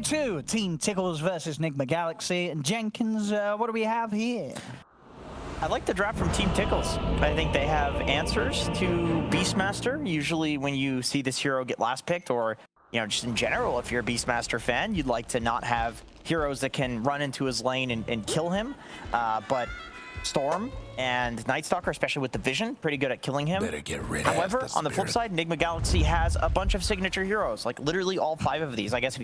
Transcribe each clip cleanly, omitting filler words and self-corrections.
Game 2, Team Tickles versus Nigma Galaxy. And Jenkins, what do we have here? I like the draft from Team Tickles. I think they have answers to Beastmaster. Usually when you see this hero get last picked, or just in general, if you're a Beastmaster fan, you'd like to not have heroes that can run into his lane and kill him. But Storm and Nightstalker, especially with the vision, pretty good at killing him. However, on the flip side, Nigma Galaxy has a bunch of signature heroes, like literally all 5 of these. I guess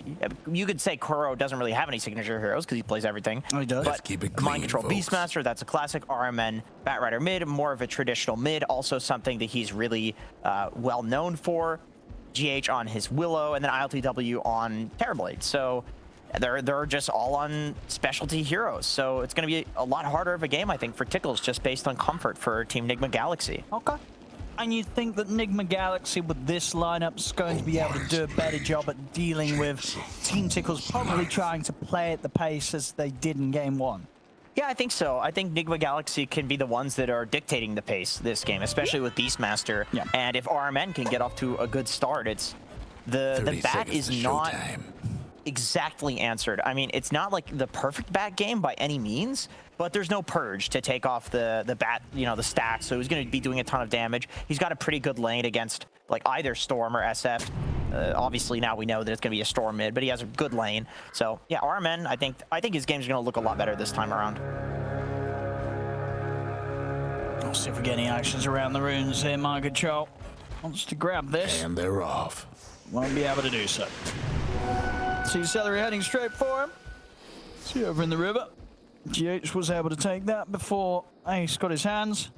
you could say Kuro doesn't really have any signature heroes because he plays everything. Oh, he does. But Mind Control Beastmaster, that's a classic. RMN Batrider mid, more of a traditional mid, also something that he's really well known for. GH on his Willow, and then ILTW on Terrorblade. So they're just all on specialty heroes. So it's going to be a lot harder of a game, I think, for Tickles, just based on comfort for Team Nigma Galaxy. Okay. And you think that Nigma Galaxy with this lineup is going to be able to do a better job at dealing with Team Tickles probably trying to play at the pace as they did in Game 1? Yeah, I think so. I think Nigma Galaxy can be the ones that are dictating the pace this game, especially with Beastmaster. Yeah. And if RMN can get off to a good start, it's the bat is not exactly answered. I mean, it's not like the perfect bat game by any means, but there's no purge to take off the bat, the stack, so he's going to be doing a ton of damage. He's got a pretty good lane against like either Storm or SF. Obviously now we know that it's going to be a Storm mid, but he has a good lane. So yeah, RMN, I think his game's going to look a lot better this time around. We'll see if we get any actions around the runes here. My control wants to grab this. And they're off. Won't be able to do so. See Celery heading straight for him. See over in the river. GH was able to take that before Ace got his hands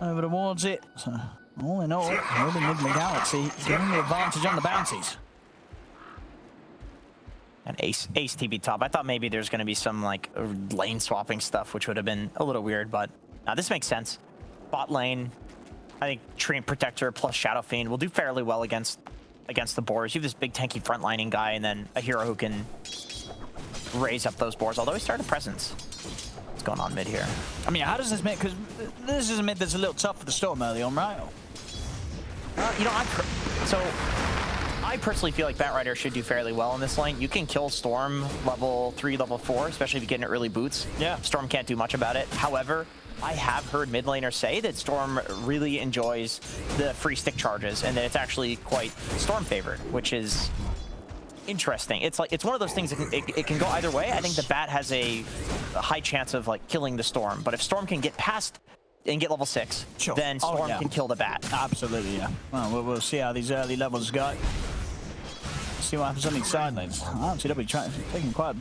over towards it. So all in all, maybe Nigma Galaxy getting the advantage on the bounties. And Ace TB top. I thought maybe there's going to be some like lane swapping stuff, which would have been a little weird, but this makes sense. Bot lane, I think Treant Protector plus Shadow Fiend will do fairly well against the boars. You have this big tanky frontlining guy, and then a hero who can raise up those boars. Although he started presence. What's going on mid here? I mean, how does this make? Because this is a mid that's a little tough for the Storm early on, right? I personally feel like Batrider should do fairly well in this lane. You can kill Storm level 3, level 4, especially if you get in early boots. Yeah. Storm can't do much about it. However, I have heard mid laners say that Storm really enjoys the free stick charges and that it's actually quite Storm favored, which is interesting. It's one of those things that it can go either way. I think the bat has a high chance of like killing the Storm, but if Storm can get past and get level 6, sure, then Storm can kill the bat. Absolutely, yeah. Well, we'll see how these early levels go. See what happens on these side lanes. LTW taking quite a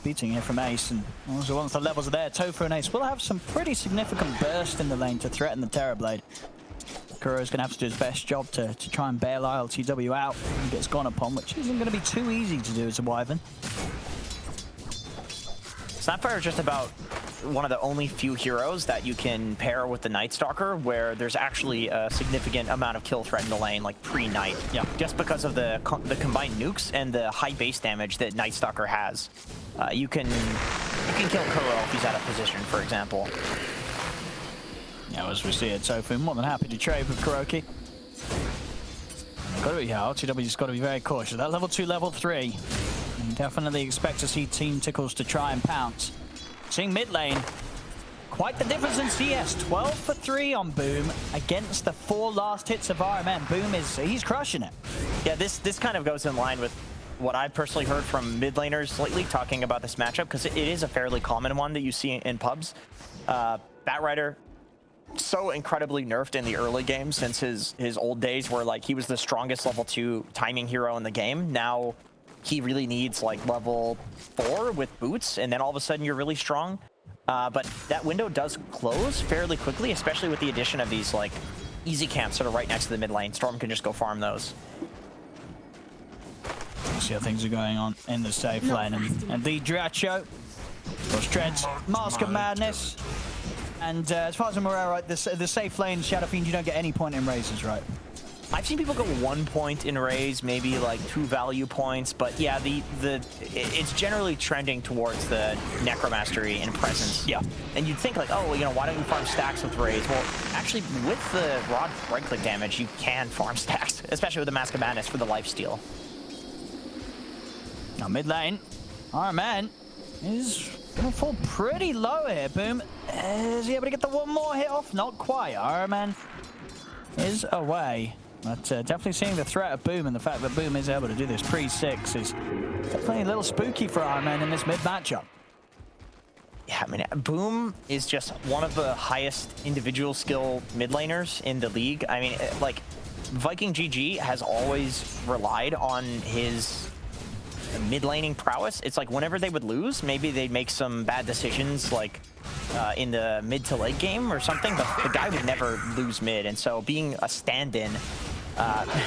beating here from Ace, and also once the levels are there, Tofu and Ace will have some pretty significant burst in the lane to threaten the Terrorblade. Kuro's going to have to do his best job to try and bail LTW out and gets gone upon, which isn't going to be too easy to do as a Wyvern. Snapfire is just about one of the only few heroes that you can pair with the Nightstalker where there's actually a significant amount of kill threat in the lane, like pre-Night. Yeah. Just because of the combined nukes and the high base damage that Nightstalker has. You can kill Kuro if he's out of position, for example. Yeah, as we see it, Tofu more than happy to trade with Kuroki. LTW's got to be very cautious. That level 2, level 3. And definitely expect to see Team Tickles to try and pounce. Seeing mid lane, quite the difference in CS. 12 for 3 on Boom against the 4 last hits of RMN. Boom he's crushing it. Yeah, this kind of goes in line with what I've personally heard from mid laners lately talking about this matchup, because it is a fairly common one that you see in pubs. Batrider, so incredibly nerfed in the early game since his old days where like he was the strongest level 2 timing hero in the game. Now he really needs like level 4 with boots, and then all of a sudden you're really strong. But that window does close fairly quickly, especially with the addition of these like easy camps that are right next to the mid lane. Storm can just go farm those. Let's see how things are going on in the Safelane. And the Dyrachyo, those treads, Mask of Madness. And as far as I'm aware, right, the Safelane Shadow Fiend, you don't get any point in raises, right? I've seen people go 1 point in raise, maybe like 2 value points, but yeah, it's generally trending towards the Necromastery and Presence. Yeah. And you'd think like, oh, well, why don't you farm stacks with raise? Well, actually, with the Rod right-click damage, you can farm stacks, especially with the Mask of Madness for the lifesteal. Now mid lane, Iron Man is gonna fall pretty low here. Boom, is he able to get the one more hit off? Not quite. Iron Man is away. But definitely seeing the threat of Boom, and the fact that Boom is able to do this pre-6 is definitely a little spooky for Iron Man in this mid matchup. Yeah, I mean, Boom is just one of the highest individual skill mid laners in the league. I mean, like, Viking GG has always relied on his mid laning prowess. It's like whenever they would lose, maybe they'd make some bad decisions, like in the mid to late game or something, but the guy would never lose mid. And so being a stand-in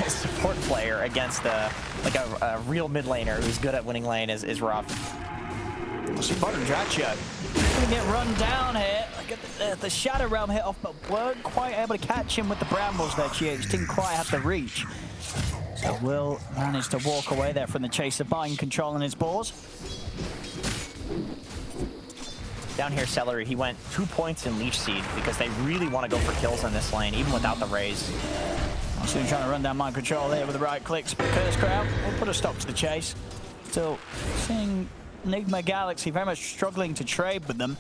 support player against a real mid laner who's good at winning lane is rough. We'll see bottom Dyrachyo gonna get run down here. Get the Shadow Realm hit off, but weren't quite able to catch him with the brambles there. GH didn't quite have the reach. So will manage to walk away there from the chase of buying control on his balls. Down here, Celery, he went 2 points in Leech Seed because they really want to go for kills in this lane, even without the raise. So trying to run down mind control here with the right clicks, but Curse Crown will put a stop to the chase. Still seeing Nigma Galaxy very much struggling to trade with them.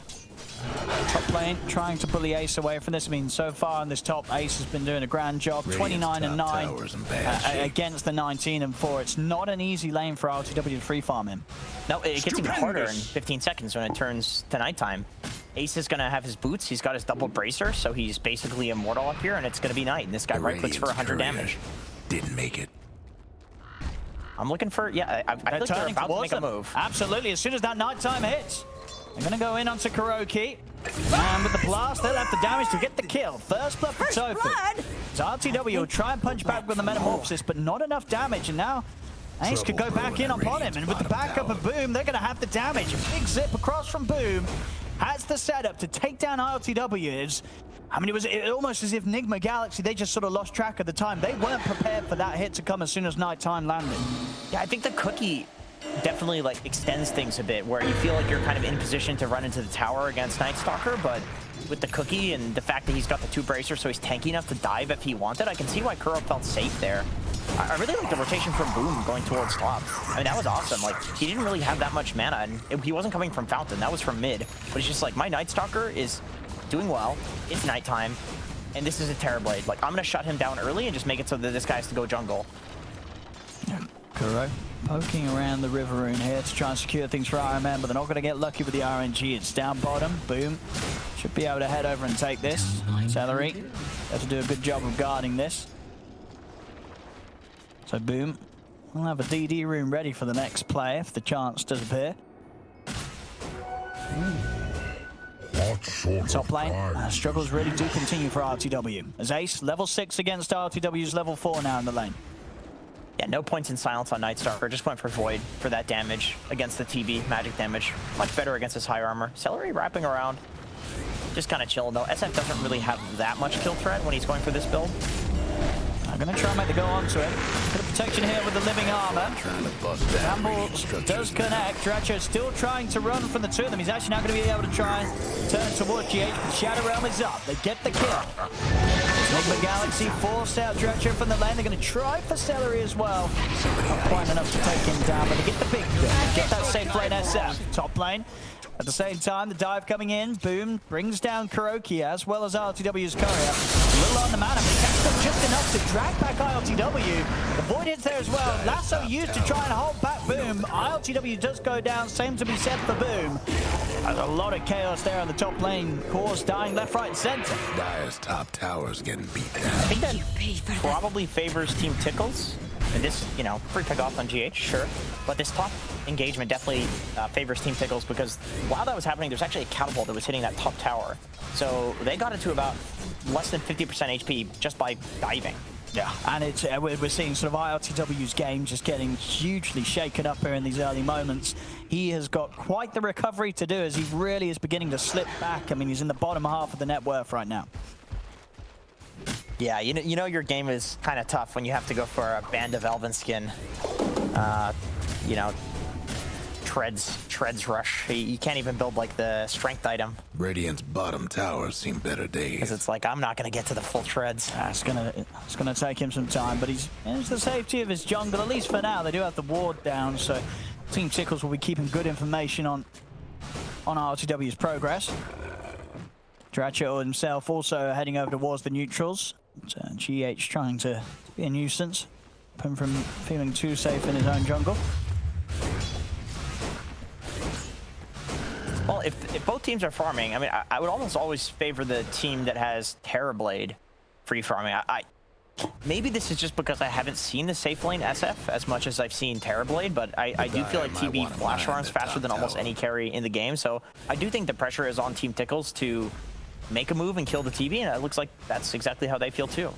Top lane trying to bully Ace away from this. I mean, so far in this top, Ace has been doing a grand job. 29 and 9 against the 19 and 4. It's not an easy lane for RTW to free farm him. No, it gets even harder in 15 seconds when it turns to nighttime. Ace is going to have his boots. He's got his double bracer, so he's basically immortal up here, and it's going to be night. And this guy right clicks for 100 damage. Didn't make it. I'm looking for, yeah, I feel like they're about to make a move. Absolutely, as soon as that nighttime hits, they're going to go in onto Kuroki. And with the blast, they'll have the damage to get the kill. First blood for Tofu. So RTW will try and punch back with the Metamorphosis, but not enough damage. And now Ace could go back in upon him. And with the backup of Boom, they're going to have the damage. A big zip across from Boom. Has the setup to take down RTWs. I mean, it was almost as if Nigma Galaxy, they just sort of lost track of the time. They weren't prepared for that hit to come as soon as nighttime landed. Yeah, I think the cookie definitely like extends things a bit, where you feel like you're kind of in position to run into the tower against Night Stalker, but with the cookie and the fact that he's got the 2 bracers, so he's tanky enough to dive if he wanted, I can see why Kuro felt safe there. I really like the rotation from Boom going towards top. I mean, that was awesome. Like, he didn't really have that much mana, and he wasn't coming from Fountain. That was from mid. But he's just like, my Night Stalker is doing well. It's nighttime, and this is a Terrorblade. Like, I'm going to shut him down early and just make it so that this guy has to go jungle. Kuro poking around the river rune here to try and secure things for Iron Man, but they're not going to get lucky with the RNG. It's down bottom. Boom. Should be able to head over and take this. Celery have to do a good job of guarding this. So Boom will have a DD rune ready for the next play if the chance does appear. Top lane, struggles really do continue for RTW. As Ace, level 6 against RTW's level 4 now in the lane. Yeah, no points in silence on Night Stalker. Just went for Void for that damage against the TB, magic damage. Much better against his high armor. Celery wrapping around. Just kind of chilling though. SF doesn't really have that much kill threat when he's going for this build. I'm going to try and make the go onto him. Bit of protection here with the living armor. Campbell does connect. Dyrachyo still trying to run from the 2 of them. He's actually now going to be able to try and turn towards GH, but Shadow Realm is up. They get the kill. Nigma Galaxy forced out Dyrachyo from the lane. They're going to try for Celery as well. Not quite enough to take him down, but they get the big kill. Get that Safelane SF. Top lane. At the same time, the dive coming in. Boom brings down Kuroki as well as RTW's Courier. A little on the mana, but he catches them just enough to drag back ILTW. The Void hits there as well. Lasso used to try and hold back Boom. ILTW does go down. Same to be said for Boom. There's a lot of chaos there on the top lane. Cores dying left, right, and center. Dire's top tower's getting beat down. I think that probably favors Team Tickles. And this, you know, free pick off on GH, sure. But this top engagement definitely favors Team Tickles because while that was happening, there's actually a catapult that was hitting that top tower. So they got it to about less than 50% HP just by diving. Yeah, and it's we're seeing sort of ILTW's game just getting hugely shaken up here in these early moments. He has got quite the recovery to do as he really is beginning to slip back. I mean, he's in the bottom half of the net worth right now. Yeah, you know your game is kind of tough when you have to go for a Band of Elven Skin. You know, treads rush. You can't even build like the strength item. Radiant's bottom tower's seen better days. Because it's like, I'm not going to get to the full treads. It's gonna take him some time, but he's in the safety of his jungle, at least for now. They do have the ward down, so Team Tickles will be keeping good information on RTW's progress. Dyrachyo himself also heading over towards the neutrals. GH trying to be a nuisance, keep him from feeling too safe in his own jungle. Well, if both teams are farming, I mean, I would almost always favor the team that has Terrorblade free farming. Maybe this is just because I haven't seen the Safelane SF as much as I've seen Terrorblade, but I do feel like TB flash farms faster than almost any carry in the game, so I do think the pressure is on Team Tickles to make a move and kill the TB, and it looks like that's exactly how they feel too.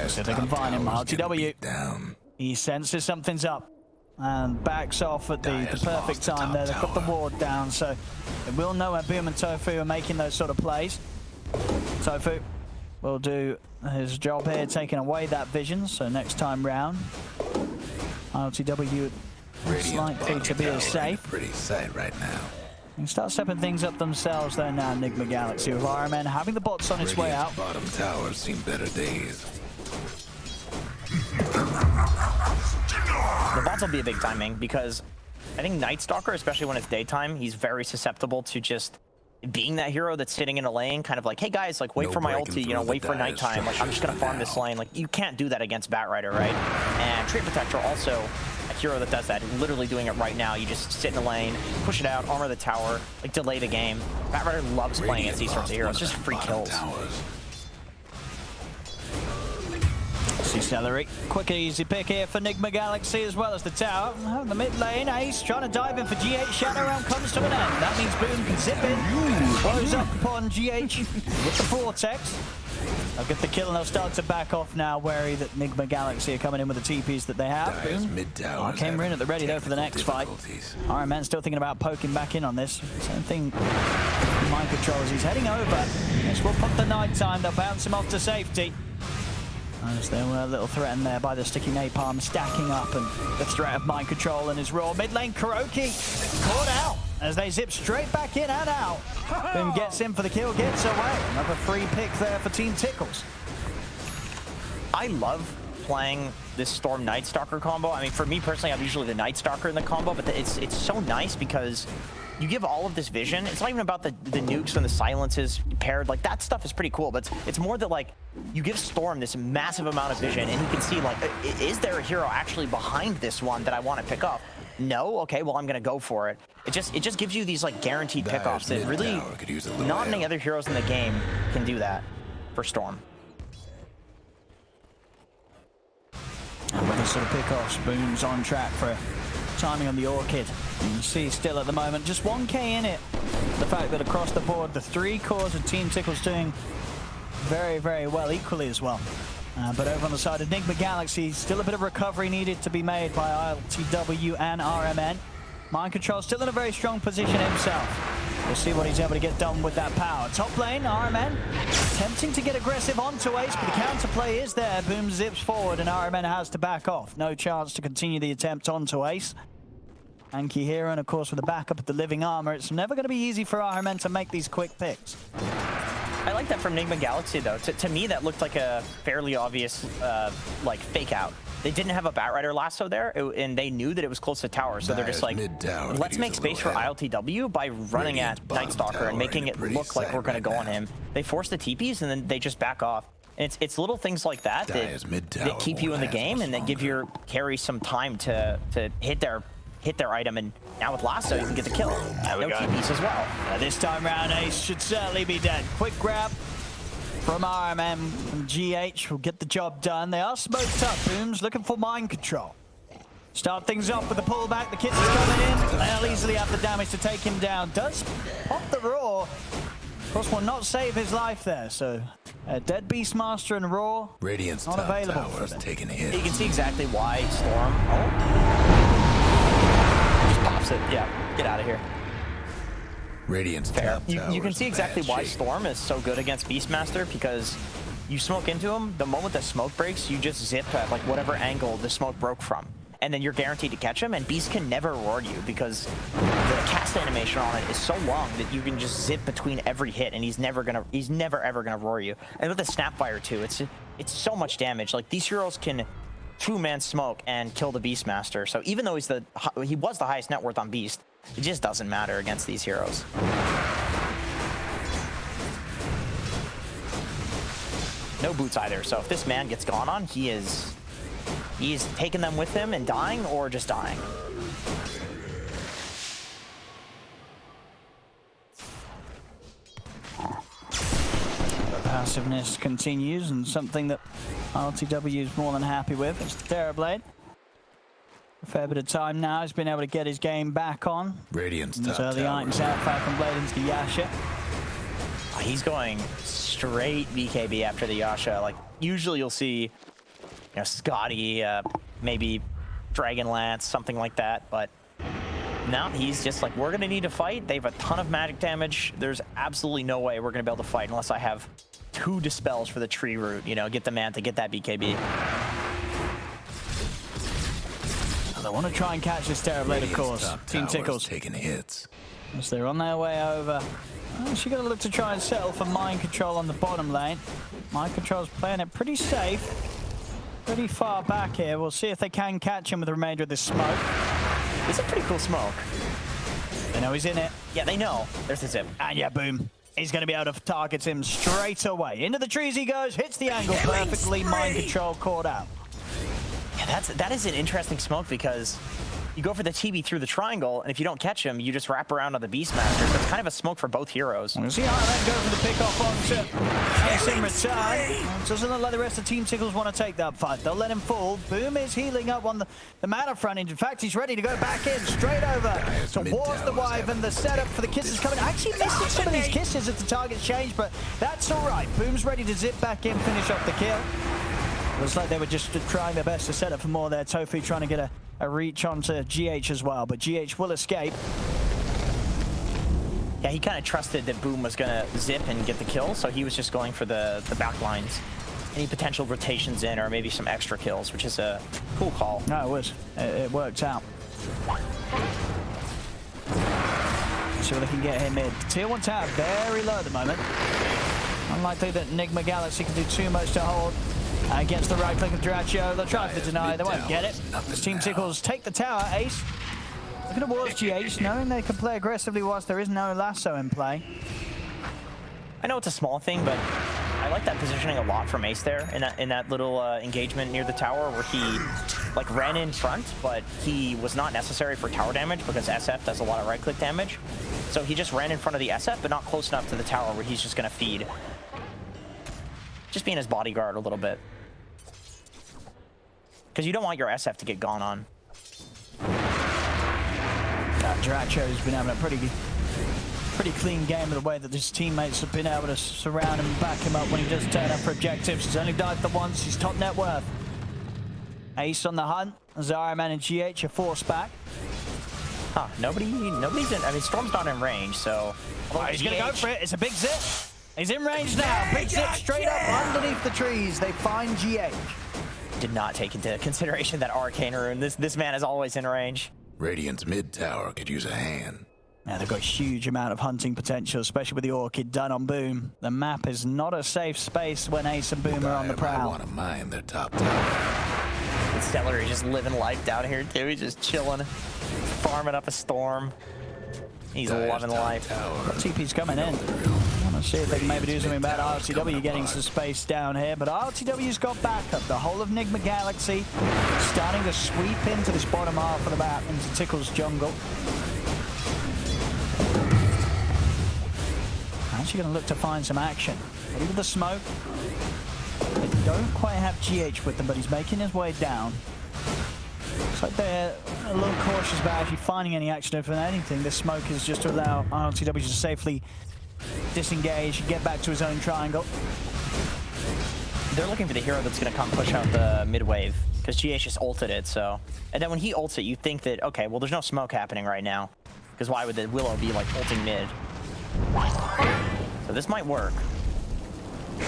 So they can find him, RTW. He senses something's up and backs off at the perfect time there. They've got the ward down, so they will know where Boom and Tofu are making those sort of plays. Tofu will do his job here, taking away that vision, so next time round, RTW is likely to be as safe. Pretty sight right now. And start stepping things up themselves there now, Nigma Galaxy, with RMN having the bots on its way out. Bottom towers seen better days. The bots will be a big timing because I think Night Stalker, especially when it's daytime, he's very susceptible to just being that hero that's sitting in a lane, kind of like, hey guys, like wait for my ulti, you know, wait for nighttime. Like I'm just gonna farm this lane. Like you can't do that against Batrider, right? And Tree Protector also a hero that does that, literally doing it right now. You just sit in the lane, push it out, armor the tower, like delay the game. Batrider loves playing against these sorts of heroes, just free kills. See Celery, quick and easy pick here for Nigma Galaxy as well as the tower. The mid lane, Ace trying to dive in for GH. Shadow round comes to an end. That means Boom can zip in, close up upon GH with the Vortex. They'll get the kill and they'll start to back off now, wary that Nigma Galaxy are coming in with the TPs that they have. Came in at the ready though for the next fight. RMN still thinking about poking back in on this. Same thing, mind controls. He's heading over. This will put the nighttime. They'll bounce him off to safety. As they were a little threatened there by the sticky napalm stacking up and the threat of mind control and his raw mid lane. Kuroki caught out as they zip straight back in and out. Boom gets in for the kill, gets away. Another free pick there for Team Tickles. I love playing this Storm Night Stalker combo. I mean, for me personally, I'm usually the Night Stalker in the combo, but it's so nice because you give all of this vision. It's not even about the nukes and the silences paired. Like, that stuff is pretty cool, but it's more that, like, you give Storm this massive amount of vision, and he can see, like, is there a hero actually behind this one that I want to pick up? No? Okay, well, I'm going to go for it. It just gives you these, like, guaranteed pickoffs that really not many other heroes in the game can do that for Storm. And with this sort of pickoffs, Boom's on track for timing on the Orchid. You see still at the moment, just 1k in it. The fact that across the board, the 3 cores of Team Tickles doing very, very well, equally as well. But over on the side of Nigma Galaxy, still a bit of recovery needed to be made by ILTW and RMN. Mind Control still in a very strong position himself. We'll see what he's able to get done with that power. Top lane, RMN attempting to get aggressive onto Ace, but the counterplay is there. Boom zips forward and RMN has to back off. No chance to continue the attempt onto Ace. Anki here, and of course with the backup of the living armor, it's never going to be easy for RMN to make these quick picks. I like that from Nigma Galaxy though. To me, that looked like a fairly obvious like fake out. They didn't have a Batrider lasso there, and they knew that it was close to tower, so they're just like, let's make space for ILTW by running at Night Stalker and making it look like we're going to go on him. They force the TPs and then they just back off. And it's little things like that that keep you in the game and that give your carry some time to hit their item, and now with lasso you can get the kill. No TPs as well. This time round, Ace should certainly be dead. Quick grab from RMN and GH will get the job done. They are smoked up. Boom's looking for mind control. Start things off with the pullback. The kids is coming in. They'll easily have the damage to take him down. Does pop the raw. Of course, will not save his life there. So a dead Beastmaster and raw Radiant's not available for them. taking hits. You can see exactly why Storm. Just pops it. Yeah, get out of here. Radiant's fair. You can see exactly why Storm is so good against Beastmaster, because you smoke into him, the moment the smoke breaks, you just zip at like whatever angle the smoke broke from. And then you're guaranteed to catch him, and Beast can never reward you because the cast animation on it is so long that you can just zip between every hit, and he's never ever gonna roar you. And with the Snapfire too, it's so much damage. Like, these heroes can two-man smoke and kill the Beastmaster. So even though he was the highest net worth on Beast, it just doesn't matter against these heroes. No boots either. So if this man gets gone on, he's taking them with him and dying, or just dying. Passiveness continues, and something that RTW is more than happy with. It's the Terrorblade. A fair bit of time now, he's been able to get his game back on. Radiant's So top the tower. items out, Falcon Blade into the Yasha. He's going straight BKB after the Yasha. Like, usually you'll see, Scotty, maybe Dragonlance, something like that, but now he's just like, we're gonna need to fight. They have a ton of magic damage. There's absolutely no way we're gonna be able to fight unless I have 2 dispels for the tree root, get the man to get that BKB. They want to try and catch this Terrorblade, of course. Top Team tower's Tickles. taking hits. As they're on their way over. She's going to look to try and settle for mind control on the bottom lane. Mind control's playing it pretty safe. Pretty far back here. We'll see if they can catch him with the remainder of this smoke. It's a pretty cool smoke. They know he's in it. Yeah, they know. There's the zip. And yeah, boom. He's going to be able to target him straight away. Into the trees he goes, hits the angle perfectly. Mind control caught out. Yeah, that is an interesting smoke, because you go for the TB through the triangle, and if you don't catch him, you just wrap around on the Beastmaster. So it's kind of a smoke for both heroes. We'll see how they go for the pick-off onto Ace in return. Doesn't look like the rest of Team Tickles want to take that fight. They'll let him fall. Boom is healing up on the mana front. In fact, he's ready to go back in, straight over towards the Wyvern. The setup for the kisses coming. Actually missing some of these kisses as the target's changed, but that's all right. Boom's ready to zip back in, finish off the kill. Looks like they were just trying their best to set up for more there. Tofu trying to get a reach onto GH as well, but GH will escape. Yeah, he kind of trusted that Boom was going to zip and get the kill, so he was just going for the back lines. Any potential rotations in, or maybe some extra kills, which is a cool call. No, it was. It worked out. See what they can get here mid. Tier 1 tower very low at the moment. Unlikely that Nigma Galaxy can do too much to hold against the right click of Dyrachyo. They'll try to deny, they won't get it. As Team Tickles take the tower, Ace looking towards GH, knowing they can play aggressively whilst there is no lasso in play. I know it's a small thing, but I like that positioning a lot from Ace there in that little engagement near the tower, where he ran in front, but he was not necessary for tower damage because SF does a lot of right click damage. So he just ran in front of the SF, but not close enough to the tower where he's just going to feed. Just being his bodyguard a little bit. Because you don't want your SF to get gone on. Dyrachyo's been having a pretty clean game of the way that his teammates have been able to surround him and back him up when he does turn up for objectives. He's only died the once, he's top net worth. Ace on the hunt, Zaraman and GH are forced back. Huh, nobody's in, I mean, Storm's not in range, so... Oh, he's gonna go for it, it's a big zip. He's in range now, big zip straight up underneath the trees. They find GH. Did not take into consideration that Arcane Rune. This man is always in range. Radiant's mid tower could use a hand. Now they've got a huge amount of hunting potential, especially with the Orchid done on Boom. The map is not a safe space when Ace and Boom are on the I prowl. want to mine their top tower. And Stellar is just living life down here too. He's just chilling, farming up a storm. He's loving life. TP's coming in. I want to see if they can maybe do something about RTW getting some space down here, but RTW's got backup. The whole of Nigma Galaxy starting to sweep into this bottom half of the map, into Tickles jungle. Actually going to look to find some action. Ready with the smoke. They don't quite have GH with them, but he's making his way down. Looks like they're a little cautious about actually finding any action. If anything, this smoke is just to allow RTW to safely disengage and get back to his own triangle. They're looking for the hero that's going to come push out the mid wave, because GH just ulted it, so... And then when he ults it, you think that, okay, well, there's no smoke happening right now, because why would the Willow be, like, ulting mid? So this might work. Look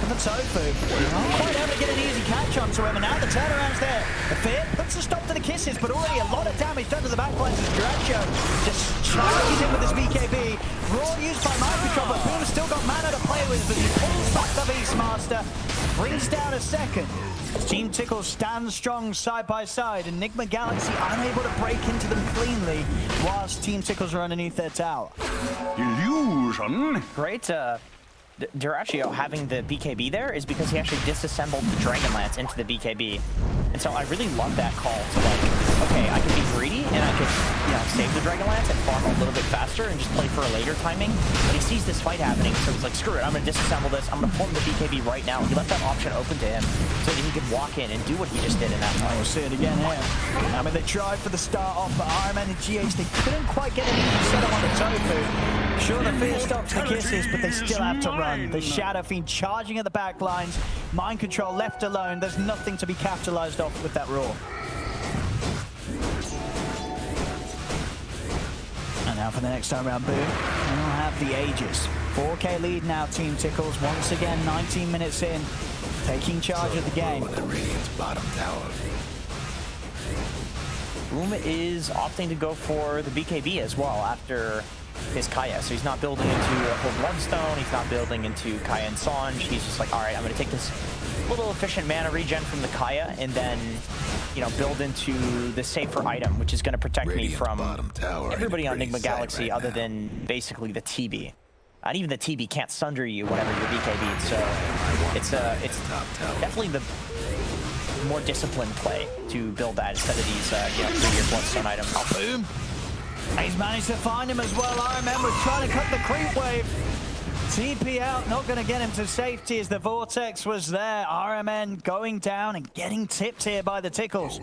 at the Tofu. Not quite able to get an easy catch onto him, and now the turnaround's there. The Fear puts a stop to the kisses, but already a lot of damage done to the backlines as Dyrachyo just charges in with his BKB. Raw used by Mind Control, but Boom's still got mana to play with. But he pulls back the Beastmaster, brings down a second. Team Tickles stands strong side by side, and Nigma Galaxy unable to break into them cleanly whilst Team Tickles are underneath their tower. Illusion. Great Dyrachyo having the BKB there is because he actually disassembled the Dragon Lance into the BKB. And so I really love that call to like, okay, I can be greedy and I could, you know, save the Dragon Lance and farm a little bit faster and just play for a later timing. But he sees this fight happening, so he's like, screw it, I'm gonna disassemble this, I'm gonna pull him the BKB right now. He left that option open to him so that he could walk in and do what he just did in that fight. We'll see it again here. I mean, they tried for the start off, but Iron Man and GH, they couldn't quite get an easy setup on the Tofu. Sure, the fear stops the kisses, but they still have to run. The Shadow Fiend charging at the back lines. Mind Control left alone. There's nothing to be capitalized off with that Raw. And now for the next time around, Boom. They don't have the Aegis. 4K lead now, Team Tickles. Once again, 19 minutes in, taking charge of the game. The Radiant's bottom tower. Boom is opting to go for the BKB as well after his Kaya. So he's not building into a whole Bloodstone, he's not building into Kaya and Sanj. He's just like, all right, I'm going to take this little efficient mana regen from the Kaya and then, you know, build into the safer item, which is going to protect me from everybody on Nigma Galaxy other than basically the TB. And even the TB can't sunder you whenever you're BKB'd, so it's definitely the more disciplined play to build that instead of these, you know, 3-year Bloodstone items. Oh, Boom. He's managed to find him as well. Iron Man was trying to cut the creep wave. TP out, not going to get him to safety as the Vortex was there. RMN going down and getting tipped here by the Tickles.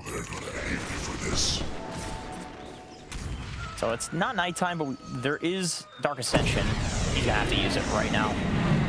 So it's not nighttime, but there is Dark Ascension. He's going to have to use it right now.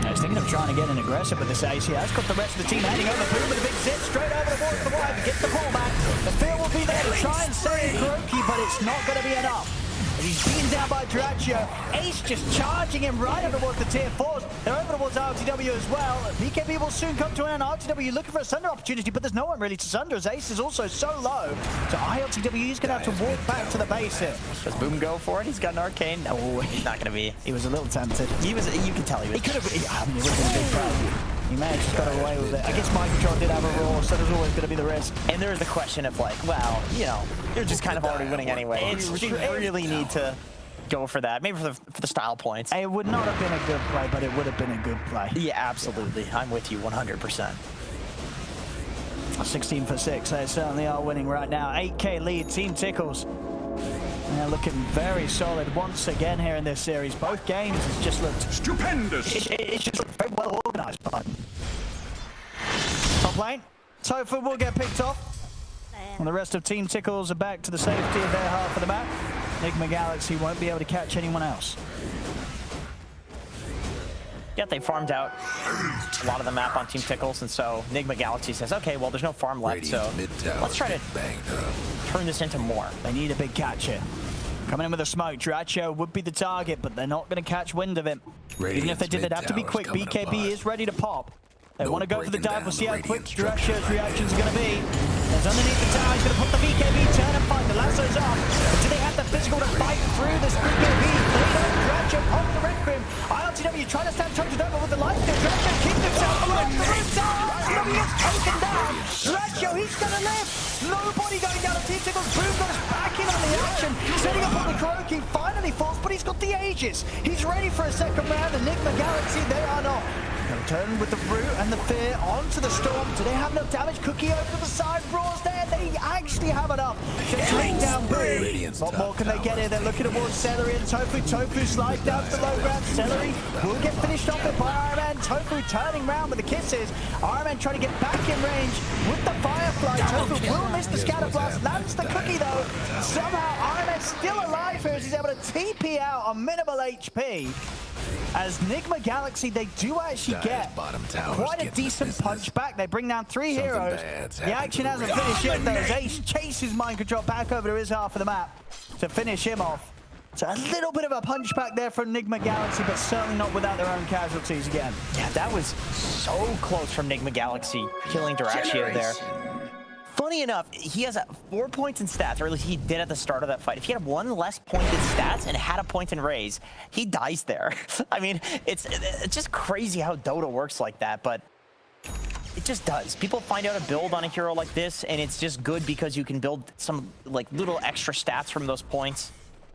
I was thinking of trying to get an aggressive with this ace. He has got the rest of the team heading over. Boom with a big zip straight over towards the wide. Gets the pull back. The fear will be there to try and save Kuroki, but it's not going to be enough. He's beaten down by Dyrachyo. Ace just charging him right over towards the tier 4s. They're over towards RTW as well. BKB will soon come to an end. RTW looking for a sunder opportunity, but there's no one really to sunder as Ace is also so low. So ILTW is going to have to walk back to the base here. Does Boom go for it? He's got an arcane. No, he's not going to be. He was a little tempted. He was. You can tell he was. He could have. I mean, he would have been a big crowd. He may have just got away with it. I guess Mind Control did have a Raw, so there's always going to be the risk. And there's the question of like, well, you know, you're just kind of already winning anyway. You really need to go for that. Maybe for the style points. It would not have been a good play, but it would have been a good play. Yeah, absolutely. I'm with you 100%. 16 for 6. They certainly are winning right now. 8K lead, Team Tickles. And they're looking very solid once again here in this series. Both games has just looked stupendous. It's just looked very well organized. Top lane, Tofu will get picked off. And the rest of Team Tickles are back to the safety of their half of the map. Nigma Galaxy won't be able to catch anyone else. Yeah, they farmed out a lot of the map on Team Tickles, and so Nigma Galaxy says, okay, well, there's no farm left, so let's try to turn this into more. They need a big catch here. Coming in with a smoke, Dyrachyo would be the target, but they're not going to catch wind of it. Even if they did, they'd have to be quick. BKB is ready to pop. They want to go for the dive. We'll see how quick Dyrachyo's reactions are going to be. There's underneath the tower. He's going to put the BKB, turn and fight. The lasso's up. But do they have the physical to fight through this BKB? They don't. Dyrachyo pop the Requiem. ILTW trying to stand toe-to-toe, but with the life steal, Dyrachyo keeps himself alive. The root tower. ILTW is taken down. Dyrachyo, he's going to live. Nobody going down. Team Tickles. Boom goes back in on the action. Setting up on the Kuroki. Finally falls, but he's got the Aegis. He's ready for a second round. The Nigma Galaxy, they are not. They'll turn with the Root and the Fear onto the Storm. Do they have enough damage? Cookie over to the side. Raw's there. They actually have enough. They bring down Boom. What more can they get here? They're looking towards Celery and Tofu. Tofu slides down to the low ground. Celery will get finished off it by Iron Man. Tofu turning around with the kisses. Iron Man trying to get back in range with the Firefly. Tofu will miss the Scatter Blast. Lands the Cookie though. Somehow Iron Man's still alive here as he's able to TP out on minimal HP. As Nigma Galaxy, they do actually get quite a decent punch back. They bring down 3 heroes. The action hasn't finished yet though, as Ace chases Mind Control back over to his half of the map to finish him off. So a little bit of a punch back there from Nigma Galaxy, but certainly not without their own casualties again. Yeah, that was so close from Nigma Galaxy, killing Dyrachyo there. funny enough, he has 4 points in stats, or at least he did at the start of that fight. If he had 1 less point in stats and had a point in raise, he dies there. I mean, it's just crazy how Dota works like that, but it just does. People find out a build on a hero like this, and it's just good because you can build some like little extra stats from those points,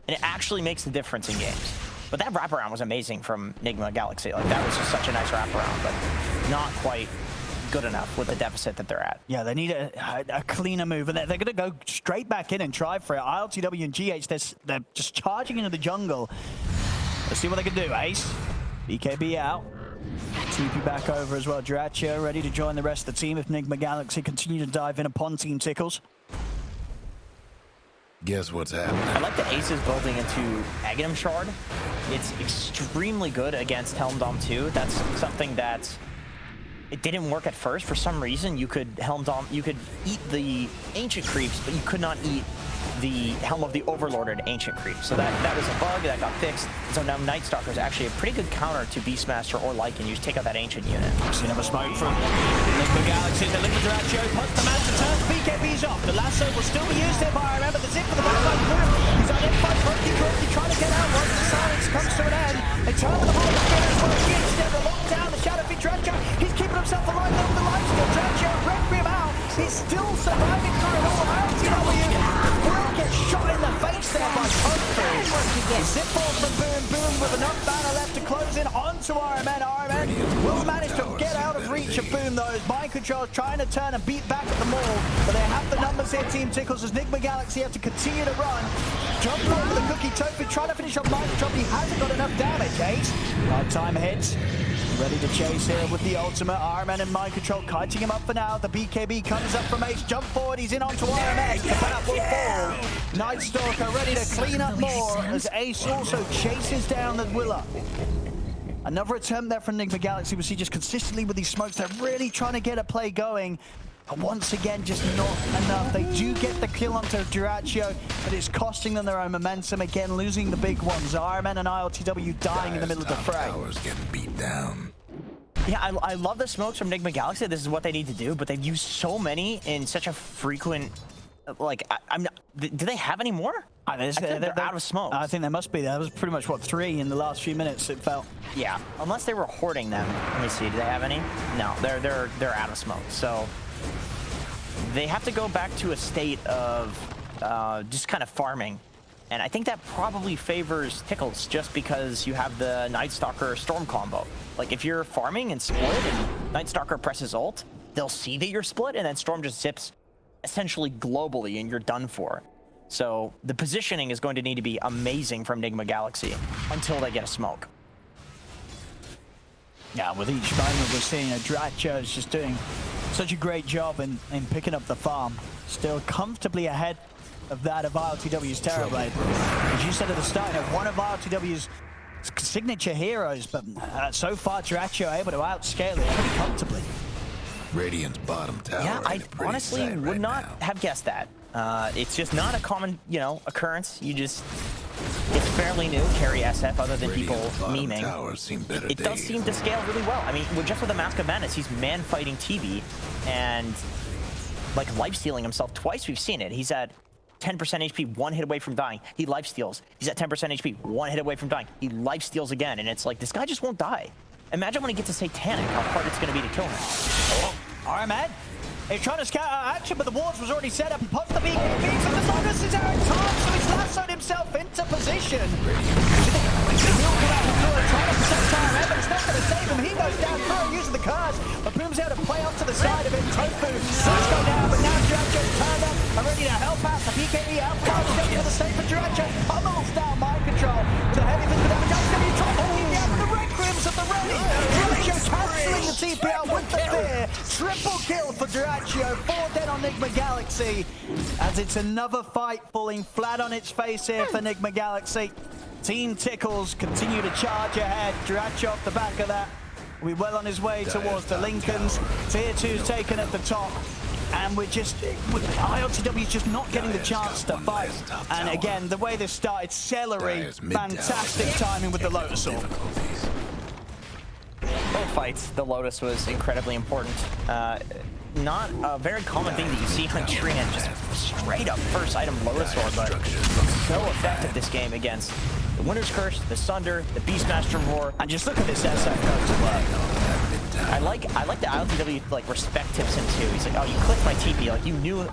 and it actually makes a difference in games. But that wraparound was amazing from Nigma Galaxy. Like, that was just such a nice wraparound, but not quite good enough with the deficit that they're at. Yeah, they need a cleaner move, and they're going to go straight back in and try for it. ILTW and GH, they're just charging into the jungle. Let's see what they can do. Ace, BKB out. TP back over as well. Dyrachyo ready to join the rest of the team if Nigma Galaxy continue to dive in upon Team Tickles. Guess what's happening? I like the Aces building into Aghanim Shard. It's extremely good against Helmdom 2. That's something that it didn't work at first. For some reason, you could eat the Ancient Creeps, but you could not eat the Helm of the Overlorded Ancient Creeps. So that was a bug that got fixed. So now Night Stalker is actually a pretty good counter to Beastmaster or Lycan. You just take out that Ancient unit. See another smoke from Nigma Galaxy. The Liquid Dyrachyo puts the man to turn. BKB's off. The lasso will still be used here by, remember, the zip for the backline move. He's identified Quickly trying to get out once the silence comes to an end. They turn the ball as well. Instead of locked down the Shadow Fiend Dyrachyo. He's keeping himself alive with the life steal. Dyrachyo Requiem out. He's still surviving through it all. ILTW will get shot in the face there by Tofu. Zip ball from Boom Boom with enough mana left to close in onto RMN. RMN will manage to get out of reach of Boom though. Mind Control trying to turn and beat back at the mall, but they have the numbers here, Team Tickles, as Nigma Galaxy have to continue to run. Jump over the Cookie. Tofu trying to finish up Mind Control. He hasn't got enough damage, Ace. Hard time hits. Ready to chase here with the ultimate. RMN and Mind Control kiting him up for now. The BKB comes up from Ace. Jump forward. He's in onto RMN. The bat will fall. Night Stalker ready to clean up more as Ace also chases down the Willa. Another attempt there from Nigma Galaxy. We see just consistently with these smokes. They're really trying to get a play going. But once again, just not enough. They do get the kill onto Dyrachyo, but it's costing them their own momentum. Again, losing the big ones. RMN and ILTW dying in the middle of the fray. Towers getting beat down. Yeah, I love the smokes from Nigma Galaxy. This is what they need to do, but they've used so many in such a frequent, like, I'm not, do they have any more? They're out of smokes. I think there must be. That was pretty much, what, 3 in the last few minutes, it felt. Yeah, unless they were hoarding them. Let me see, do they have any? No, they're out of smoke. So they have to go back to a state of just kind of farming. And I think that probably favors Tickles just because you have the Night Stalker Storm combo. Like, if you're farming and split and Night Stalker presses ult, they'll see that you're split and then Storm just zips essentially globally and you're done for. So the positioning is going to need to be amazing from Nigma Galaxy until they get a smoke. Yeah, with each moment we're seeing Dyrachyo is just doing such a great job in picking up the farm. Still comfortably ahead of that of ILTW's Terrorblade. As you said at the start, one of ILTW's signature heroes, but so far Dyrachyo able to outscale it pretty comfortably. Radiant's bottom tower. Yeah, I honestly would not have guessed that. It's just not a common, occurrence. It's fairly new, carry SF, other than people memeing. It does seem to scale really well. I mean, just with the Mask of Madness, he's man-fighting TV and, like, life-stealing himself twice. We've seen it. He's at 10% HP, 1 hit away from dying. He life-steals. He's at 10% HP, 1 hit away from dying. He life-steals again, and it's like, this guy just won't die. Imagine when he gets a Satanic, how hard it's going to be to kill him. RMN, he's trying to scout out action, but the wards was already set up. He pops the BKB, so the Lotus is out of time, so he's lassoed himself into position. He will come out the door, trying to protect RMN, but it's not going to save him. He goes down through using the curse, but Boom's able to play off to the side of it. Tofu does go down, but now Dyrachyo's turned up and ready to help out. The BKB out, going for the save for Dyrachyo. Pummels down Mind Control. The heavy fist with damage. Now he's going to try to the Requiems of the ready. Dyrachyo cancelling the TP out with the fear. Triple kill for Dyrachyo. 4 dead on Nigma Galaxy. As it's another fight falling flat on its face here for Nigma Galaxy. Team Tickles continue to charge ahead. Dyrachyo off the back of that will be well on his way towards the Lincolns. Tier 2's taken at the top. And ILTW is just not getting the chance to fight. And again, the way this started, celery, fantastic timing with the Lotus Orb. Both fights, the Lotus was incredibly important. not a very common thing that you see on Treant, just straight up first item Lotus Orb, but so effective this game against the Winter's Curse, the Sunder, the Beastmaster Roar. And just look at this SF go to work. I like the ILTW like respect tips him too. He's like, oh, you clicked my TP, like you knew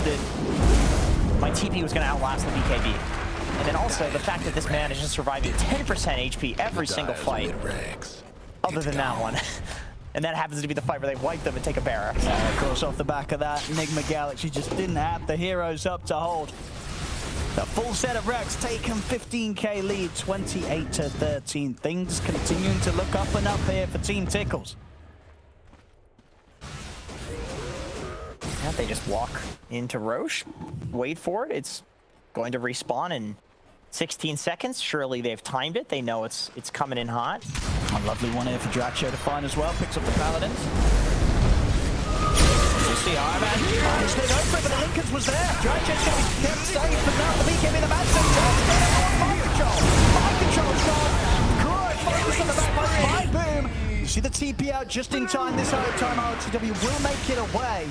that my TP was gonna outlast the BKB. And then also the fact that this man is just surviving 10% HP every single fight, other than that one. And that happens to be the fight where they wipe them and take a barrack. Of course, off the back of that, Nigma Galaxy just didn't have the heroes up to hold. The full set of Rex taking 15k lead, 28 to 13. Things continuing to look up and up here for Team Tickles. Yeah, they just walk into Roche, wait for it. It's going to respawn in 16 seconds. Surely they've timed it. They know it's coming in hot. A lovely one here for Dyrachyo to find as well. Picks up the Paladins. You see Iron Man. Stayed over it, but the Lincolns was there. Dyrachyo's going to be kept safe, but now the BKB in the match. Mind control. Mind control's gone. Good focus on the back by Boom. You see the TP out just in time. This time RTW will make it away.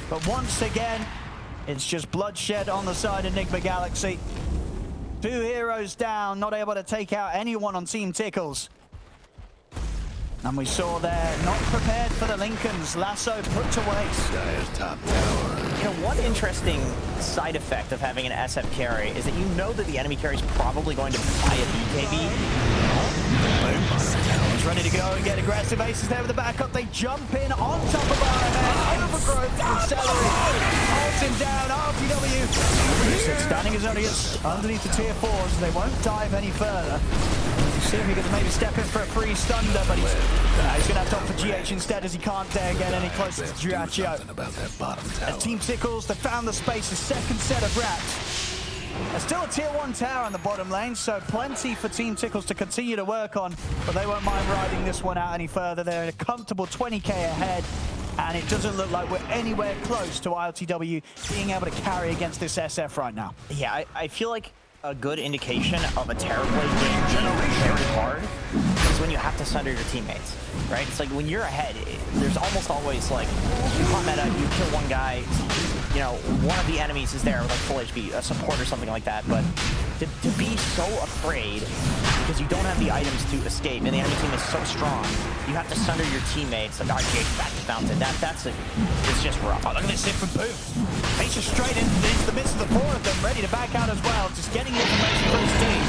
But once again, it's just bloodshed on the side of Nigma Galaxy. 2 heroes down, not able to take out anyone on Team Tickles. And we saw there, not prepared for the Lincolns. Lasso put to waste. Top tower. You know, one interesting side effect of having an SF carry is that you know that the enemy carry is probably going to buy a BKB. He's ready to go and get aggressive. Aces there with the backup. They jump in on top of Iron Man. Overgrowth from Celery. Holds him down. RPW. Standing his only underneath the tier 4s. They won't dive any further. See if he could maybe step in for a free stunder, but he's going to have to opt for GH instead, as he can't dare get any closer to Dyrachyo. And Team Tickles, they found the space, a second set of rats. There's still a tier 1 tower on the bottom lane, so plenty for Team Tickles to continue to work on, but they won't mind riding this one out any further. They're in a comfortable 20k ahead, and it doesn't look like we're anywhere close to ILTW being able to carry against this SF right now. Yeah, I feel like a good indication of a terrible game being very hard is when you have to sunder your teammates, right? It's like when you're ahead, there's almost always like, you hot meta, you kill one guy, you know, one of the enemies is there with like full HP, a support or something like that, but to be so afraid because you don't have the items to escape and the enemy team is so strong, you have to sunder your teammates, like, oh, Jake back to Fountain, it's just rough. Oh, look at this hit from Boom. He's just straight into the midst of the 4 of them, ready to back out as well, just getting information from his team.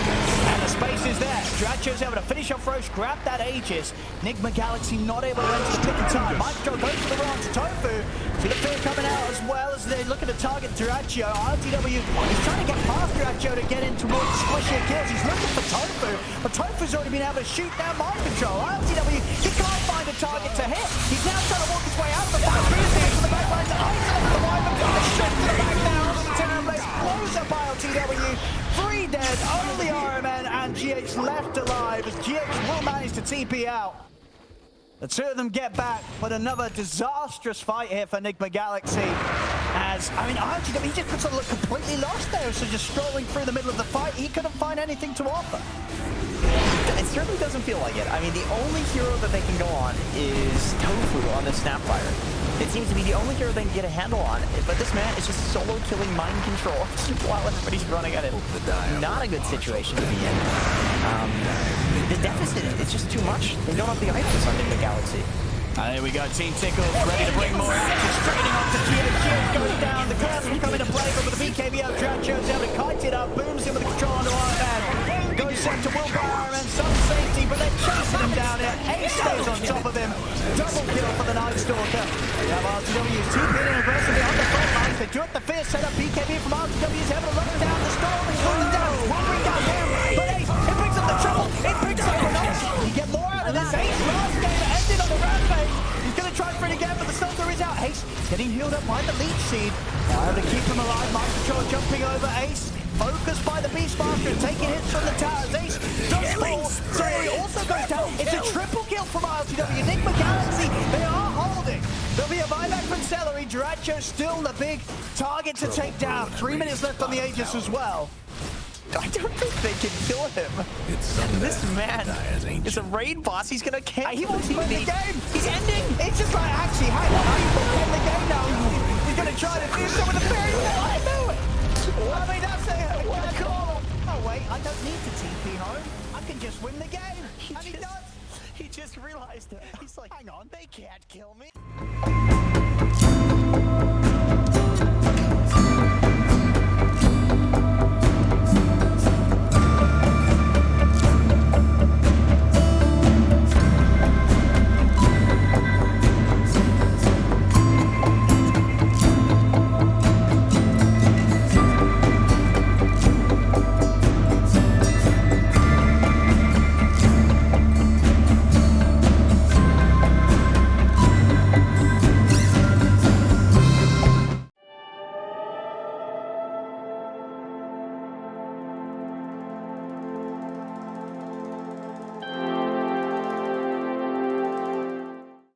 And the space is there. Dyrachyo's able to finish off Roche, grab that Aegis. Nigma Galaxy not able to enter the pick in time. Micro goes for the run to Tofu. See the fear coming out as well as they look at the target Dyrachyo. RTW is trying to get past Dyrachyo to get in towards the squishy kills. He's looking for Tofu, but Tofu's already been able to shoot down mind control. RTW, he can't find a target to hit. He's now trying to walk his way out of the fight. He's to the back line to isolate the Wyvern. Straight to the back now on the Terran Blaze. Blows up ILTW. 3 dead, only Iron Man and GH left alive as GH will manage to TP out. The 2 of them get back, but another disastrous fight here for Nigma Galaxy. As, I mean, ILTW, he just puts a look completely lost there, so just strolling through the middle of the fight, he couldn't find anything to offer. It certainly doesn't feel like it. I mean, the only hero that they can go on is Tofu on the Snapfire. It seems to be the only hero they can get a handle on, but this man is just solo killing mind control while everybody's running at it. Not a good situation to be in. The deficit, it's just too much. They don't have the items on Nigma Galaxy. There we go, Team Tickles ready to bring more action. Straighting off the GH goes down. The curse will come into play, but with the BKB out, Dyrachyo's able to kite it up. Booms in with the control onto Iron Man. Goes set to Will by Iron Man. Some safety, but they're chasing him down here. Ace stays on top of him. Double kill for the Night Stalker. Now RTW is TPing aggressively on the front lines. They do it the fierce setup. BKB from RTW is able to lock him down. The storm is rolling down. One bring down him. But Ace, it picks up the triple. It picks up the knock. You get more out of this. Ace last game ended on the rampage. He's going to try for it again, but the Stunter is out. Ace getting healed up by the Leech Seed. Trying to keep him alive. Mind control jumping over Ace. Focused by the Beastmaster, taking hits from the towers. Ace does fall. Sorry, also goes down. It's a triple kill from ILTW. Nigma Galaxy, they are holding. There'll be a buyback from Celery. Dyrachyo still the big target to take down. 3 minutes left on the Aegis as well. I don't think they can kill him. It's something This man Dyer's is a ancient. raid boss. He's gonna cancel. He wants to win the game. He's ending. It's just like, actually, hang on, he's going to win the game now. He's going to try to do some of the fairy. I know it. I mean, that's what a call. Oh, wait, I don't need to TP home. I can just win the game. And he does. He just realized it. He's like, hang on, they can't kill me.